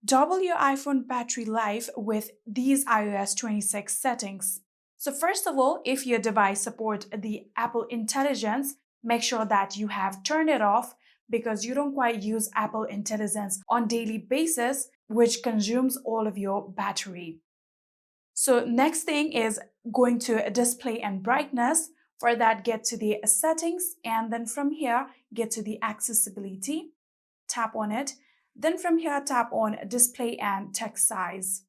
Double your iPhone battery life with these iOS 26 settings. So first of all, if your device supports the Apple Intelligence, make sure that you have turned it off because you don't quite use Apple Intelligence on daily basis, which consumes all of your battery. So next thing is going to display and brightness. For that, get to the settings, and then from here, get to the accessibility, tap on it. Then from here, tap on display and text size.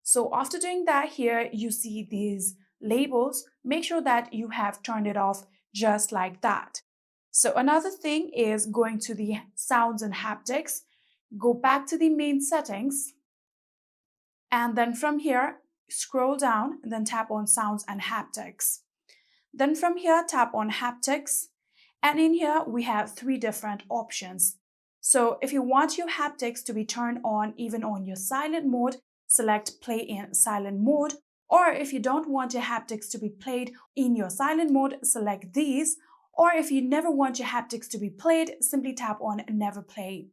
So after doing that, here you see these labels. Make sure that you have turned it off just like that. So another thing is going to the sounds and haptics. Go back to the main settings. And then from here, scroll down and then tap on sounds and haptics. Then from here, tap on haptics. And in here, we have three different options. So if you want your haptics to be turned on even on your silent mode, select play in silent mode. Or if you don't want your haptics to be played in your silent mode, select these. Or if you never want your haptics to be played, simply tap on never play.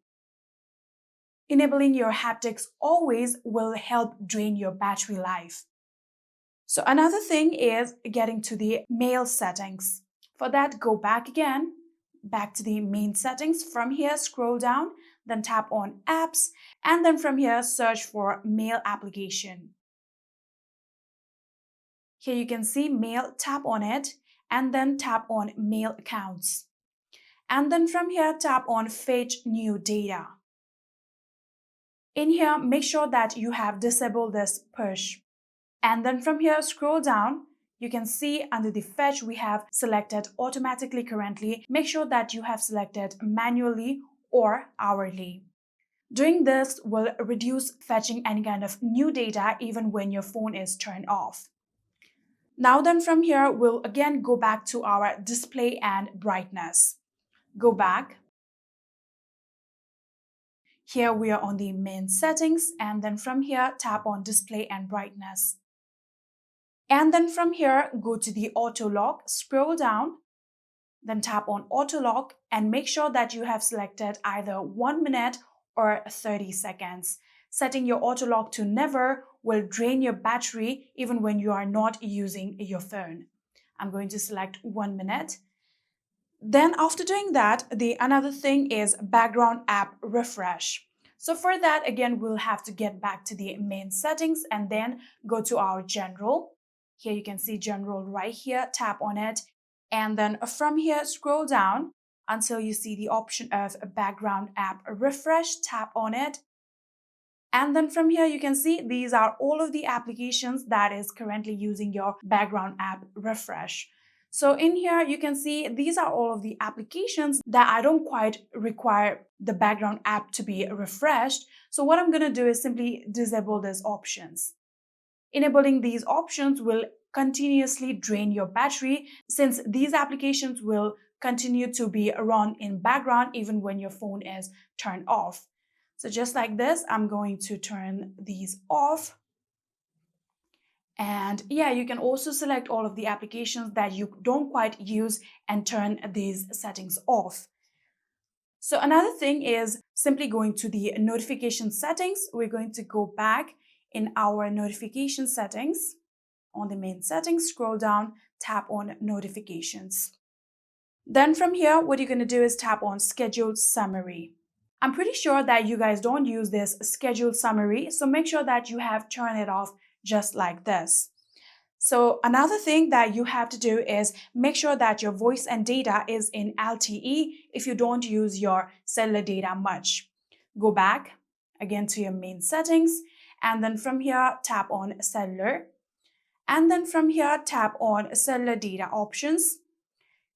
Enabling your haptics always will help drain your battery life. So another thing is getting to the mail settings. For that, go back again, back to the main settings. From here, scroll down, then tap on apps, and then from here, search for mail application. Here you can see mail, tap on it, and then tap on mail accounts. And then from here, tap on fetch new data. In here, make sure that you have disabled this push. And then from here, scroll down. You can see under the fetch, we have selected automatically currently. Make sure that you have selected manually or hourly. Doing this will reduce fetching any kind of new data even when your phone is turned off. Now then from here, we'll again go back to our display and brightness. Go back. Here we are on the main settings, and then from here, tap on display and brightness. And then from here, go to the auto lock, scroll down, then tap on auto lock and make sure that you have selected either 1 minute or 30 seconds. Setting your auto lock to never will drain your battery even when you are not using your phone. I'm going to select 1 minute. Then after doing that, another thing is background app refresh. So for that, again, we'll have to get back to the main settings and then go to our general. Here you can see general right here, tap on it. And then from here, scroll down until you see the option of background app refresh, tap on it. And then from here, you can see these are all of the applications that is currently using your background app refresh. So in here, you can see these are all of the applications that I don't quite require the background app to be refreshed. So what I'm going to do is simply disable these options. Enabling these options will continuously drain your battery since these applications will continue to be run in background even when your phone is turned off. So just like this, I'm going to turn these off. And yeah, you can also select all of the applications that you don't quite use and turn these settings off. So another thing is simply going to the notification settings. We're going to go back in our notification settings. On the main settings, scroll down, tap on notifications. Then from here, what you're going to do is tap on scheduled summary. I'm pretty sure that you guys don't use this scheduled summary, so make sure that you have turned it off just like this. So another thing that you have to do is make sure that your voice and data is in LTE if you don't use your cellular data much. Go back again to your main settings, and then from here, tap on cellular. And then from here, tap on cellular data options.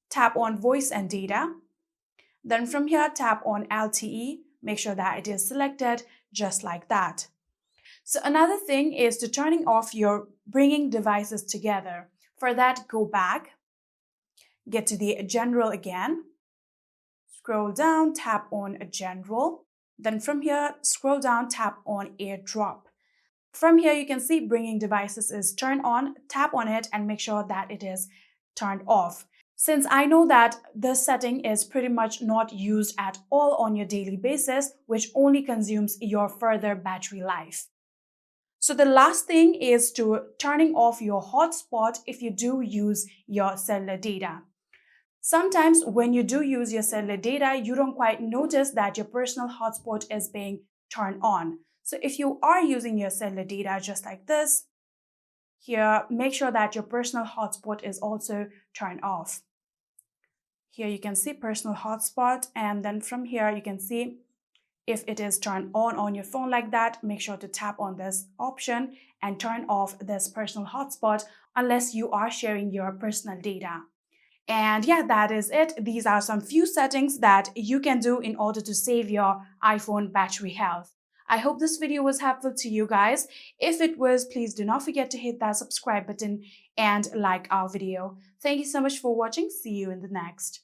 Tap on voice and data. Then from here, tap on LTE. Make sure that it is selected just like that. So another thing is to turning off your bringing devices together. For that, go back, get to the general again, scroll down, tap on general. Then from here, scroll down, tap on airdrop. From here, you can see bringing devices is turned on, tap on it and make sure that it is turned off. Since I know that this setting is pretty much not used at all on your daily basis, which only consumes your further battery life. So the last thing is to turning off your hotspot if you do use your cellular data. Sometimes when you do use your cellular data, you don't quite notice that your personal hotspot is being turned on. So if you are using your cellular data just like this, here, make sure that your personal hotspot is also turned off. Here you can see personal hotspot, and then from here you can see if it is turned on your phone like that, make sure to tap on this option and turn off this personal hotspot unless you are sharing your personal data. And yeah, that is it. These are some few settings that you can do in order to save your iPhone battery health. I hope this video was helpful to you guys. If it was, please do not forget to hit that subscribe button and like our video. Thank you so much for watching. See you in the next.